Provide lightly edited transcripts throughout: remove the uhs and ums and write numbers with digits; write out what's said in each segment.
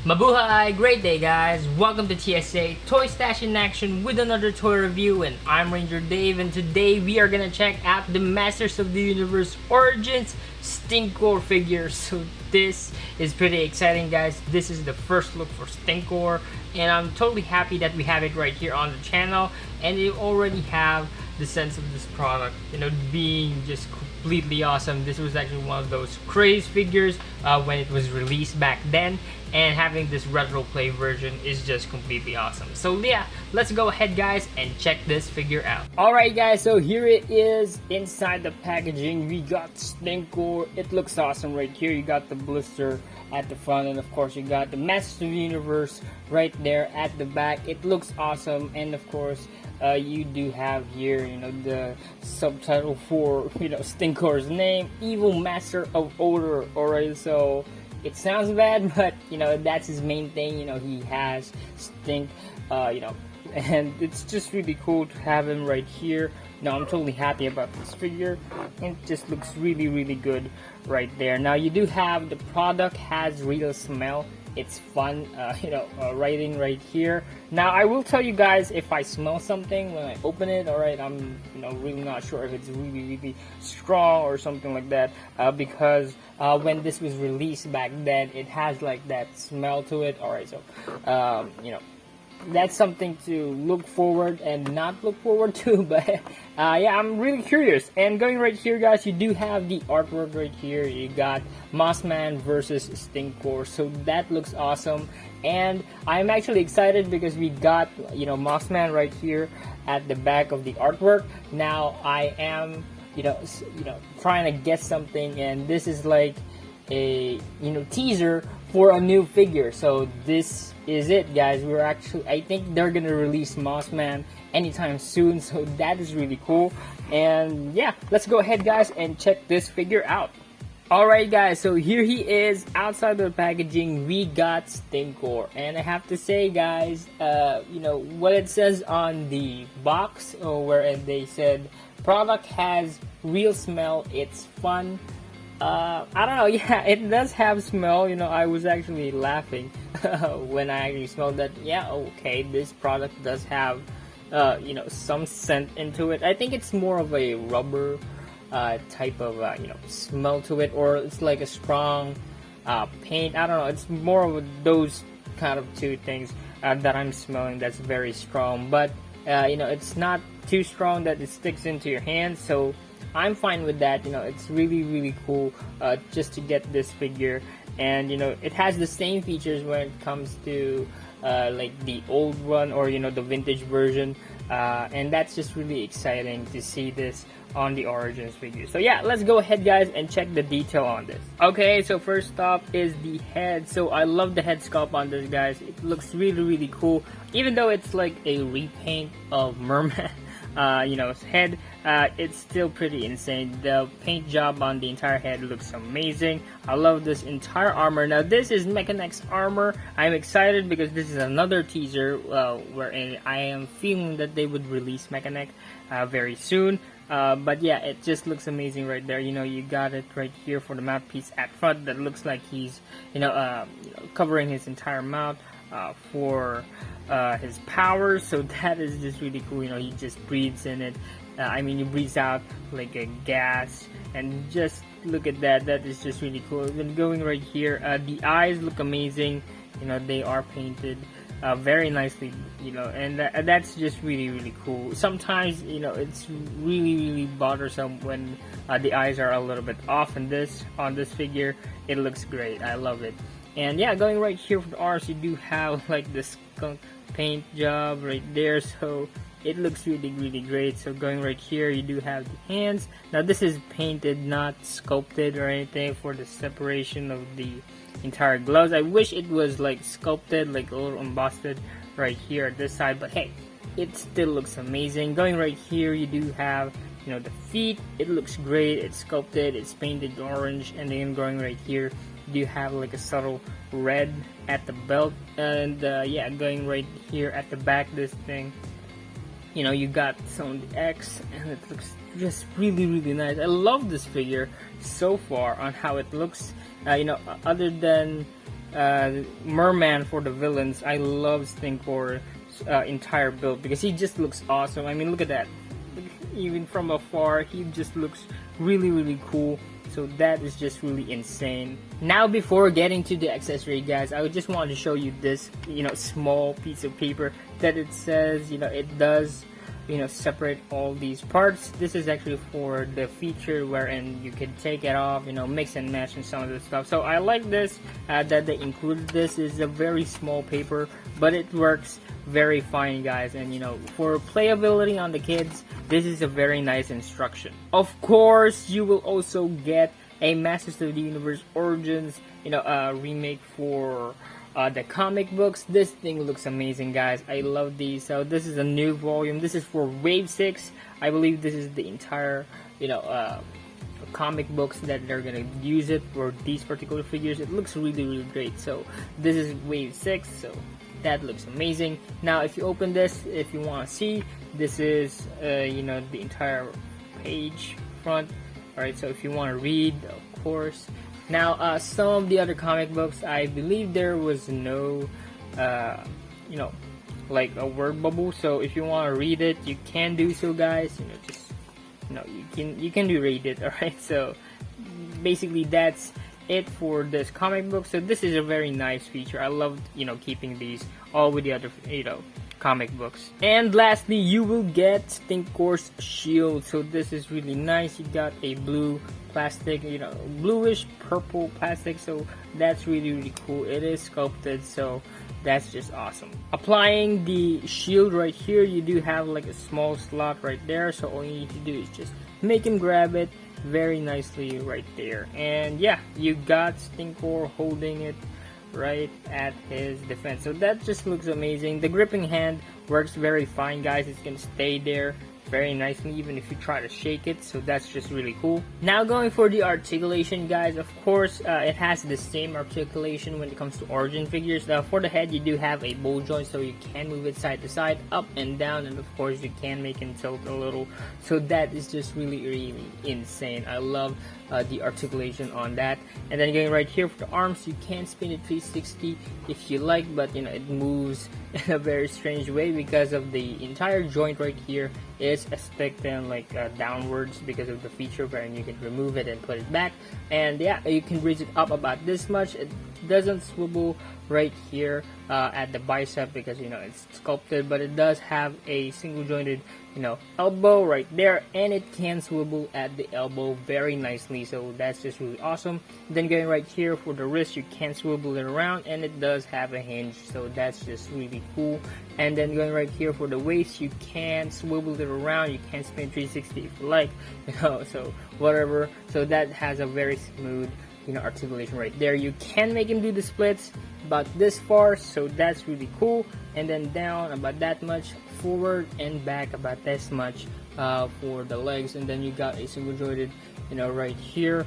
Mabuhay! Great day, guys! Welcome to TSA Toy Stash in Action with another toy review, and I'm Ranger Dave, and today we are gonna check out the Masters of the Universe Origins Stinkor figure. So this is pretty exciting, guys. This is the first look for Stinkor, and I'm totally happy that we have it right here on the channel, and you already have the sense of this product, being just completely awesome. This was actually one of those craze figures when it was released back then, and having this retro play version is just completely awesome. So yeah, let's go ahead, guys, and check this figure out. Alright, guys, so here it is inside the packaging. We got Stinkor. It looks awesome right here. You got the blister at the front, and of course you got the Masters of the Universe right there at the back. It looks awesome, and of course you do have here, the subtitle for, Stinkor's name, Evil Master of Odor. Alright, so it sounds bad, but, that's his main thing. He has stink, and it's just really cool to have him right here. Now, I'm totally happy about this figure. It just looks really, really good right there. Now, you do have the product has real smell. It's fun, writing right here. Now, I will tell you guys if I smell something when I open it. Alright, I'm really not sure if it's really, really strong or something like that, because when this was released back then, it has like that smell to it. Alright, so that's something to look forward and not look forward to, but yeah, I'm really curious. And going right here, guys, you do have the artwork right here. You got Mossman versus Stinkor, so that looks awesome. And I'm actually excited because we got Mossman right here at the back of the artwork. Now I am trying to get something, and this is like a teaser for a new figure. So this is it, guys. I think they're gonna release Mossman anytime soon, so that is really cool. And yeah, let's go ahead, guys, and check this figure out. Alright, guys, so here he is outside the packaging. We got Stinkor, and I have to say, guys, what it says on the box, wherein they said product has real smell, it's fun. I don't know, yeah, it does have smell. I was actually laughing when I actually smelled that. Yeah, okay, this product does have some scent into it. I think it's more of a rubber type of smell to it, or it's like a strong paint. I don't know, it's more of those kind of two things that I'm smelling that's very strong, but it's not too strong that it sticks into your hand, so I'm fine with that. It's really, really cool just to get this figure. And it has the same features when it comes to like the old one, or the vintage version, and that's just really exciting to see this on the Origins figure. So yeah, let's go ahead, guys, and check the detail on this. Okay, so first up is the head. So I love the head sculpt on this, guys. It looks really, really cool, even though it's like a repaint of Merman head. It's still pretty insane. The paint job on the entire head looks amazing. I love this entire armor. Now, this is Mechanex's armor. I'm excited because this is another teaser wherein I am feeling that they would release Mechanex very soon. But yeah, it just looks amazing right there. You got it right here for the mouthpiece at front that looks like he's covering his entire mouth for his powers. So that is just really cool. He just breathes in it. He breathes out like a gas, and just look at that. That is just really cool. Then going right here, the eyes look amazing. They are painted very nicely, and that's just really, really cool. Sometimes, it's really, really bothersome when the eyes are a little bit off. And on this figure, it looks great. I love it. And yeah, going right here for the arms, you do have like the skunk paint job right there, so it looks really, really great. So going right here, you do have the hands. Now this is painted, not sculpted or anything, for the separation of the entire gloves. I wish it was like sculpted, like a little embossed right here at this side, but hey, it still looks amazing. Going right here, you do have the feet. It looks great. It's sculpted, it's painted orange, and then going right here, you have like a subtle red at the belt. And yeah, going right here at the back, this thing, you got some X, and it looks just really, really nice. I love this figure so far on how it looks. Other than merman for the villains. I love Stinkor's entire build because he just looks awesome. I mean, look at that. Even from afar, he just looks really cool. So that is just really insane. Now, before getting to the accessory, guys, I just wanted to show you this, small piece of paper that it says, it does, separate all these parts. This is actually for the feature wherein you can take it off, mix and match and some of this stuff. So I like this, that they included this. Is a very small paper, but it works very fine, guys. And for playability on the kids, this is a very nice instruction. Of course, you will also get a Masters of the Universe Origins, remake for the comic books. This thing looks amazing, guys. I love these. So this is a new volume. This is for Wave 6. I believe this is the entire, comic books that they're gonna use it for these particular figures. It looks really great. So this is Wave 6. So that looks amazing. Now, if you open this, if you want to see, this is the entire page front. Alright, so if you want to read, of course. Now, some of the other comic books, I believe there was no like a word bubble. So if you want to read it, you can do so, guys. You can do read it. Alright, so basically that's it for this comic book. So this is a very nice feature. I love keeping these all with the other comic books. And lastly, you will get Stinkor's shield. So this is really nice. You got a blue plastic, bluish purple plastic. So that's really cool. It is sculpted, so that's just awesome. Applying the shield right here, you do have like a small slot right there. So all you need to do is just make him grab it very nicely right there. And yeah, you got Stinkor holding it right at his defense. So that just looks amazing. The gripping hand works very fine, guys. It's gonna stay there very nicely even if you try to shake it. So that's just really cool. Now, going for the articulation, guys, of course it has the same articulation when it comes to origin figures. For the head, you do have a ball joint, so you can move it side to side, up and down, and of course you can make it tilt a little. So that is just really insane. I love the articulation on that. And then going right here for the arms, you can spin it 360 if you like, but it moves in a very strange way because of the entire joint right here is aspected like downwards because of the feature wherein you can remove it and put it back. And yeah, you can raise it up about this much. It doesn't swivel right here at the bicep because it's sculpted, but it does have a single jointed elbow right there, and it can swivel at the elbow very nicely. So that's just really awesome. Then going right here for the wrist, you can swivel it around, and it does have a hinge, so that's just really cool. And then going right here for the waist, you can swivel it around, you can spin 360 if you like, so whatever. So that has a very smooth articulation right there. You can make him do the splits about this far, so that's really cool. And then down about that much, forward and back about this much for the legs. And then you got a single jointed right here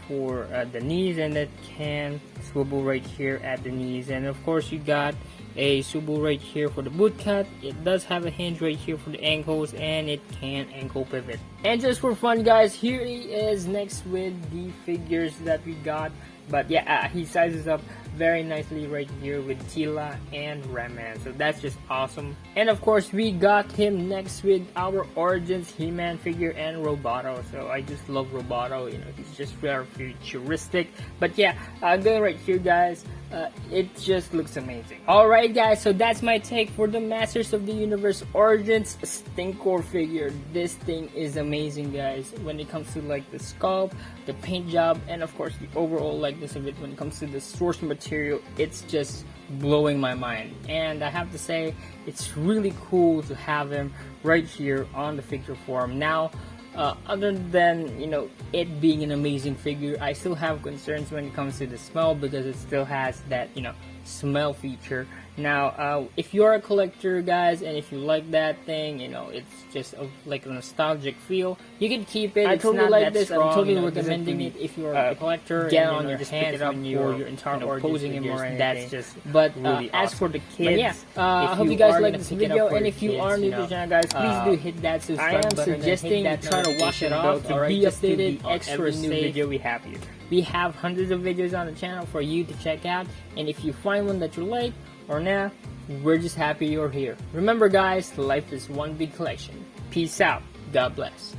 for the knees, and it can swivel right here at the knees. And of course you got a swivel right here for the boot cut. It does have a hinge right here for the ankles, and it can ankle pivot. And just for fun, guys, here he is next with the figures that we got. But yeah, he sizes up very nicely right here with Tila and Raman, so that's just awesome. And of course we got him next with our Origins He-Man figure and Roboto. So I just love Roboto, he's just very futuristic. But yeah, going right here, guys, it just looks amazing. Alright, guys, so that's my take for the Masters of the Universe Origins Stinkor figure. This thing is amazing, guys, when it comes to like the sculpt, the paint job, and of course the overall likeness of it. When it comes to the source material, it's just blowing my mind. And I have to say, it's really cool to have him right here on the figure form. Now, other than it being an amazing figure, I still have concerns when it comes to the smell, because it still has that smell feature, Now, if you're a collector, guys, and if you like that thing, you know, it's just like a nostalgic feel, you can keep it. I It's totally not like that this. strong, I'm totally you know, recommending doesn't it if you're uh, a collector get and on you your just pick hands it up when for you're your entire you know, posing him or anything. That's just But really as awesome. for the But kids, yeah, I if hope you you guys are like gonna this pick it video, up for and your if you kids, are you new know, to the channel, guys, please do hit that I subscribe am button and suggesting hit that you try to watch notification it bell off to alright, be just to updated be on extra every new safe. video we have here. We have hundreds of videos on the channel for you to check out, and if you find one that you like or nah, we're just happy you're here. Remember, guys, life is one big collection. Peace out. God bless.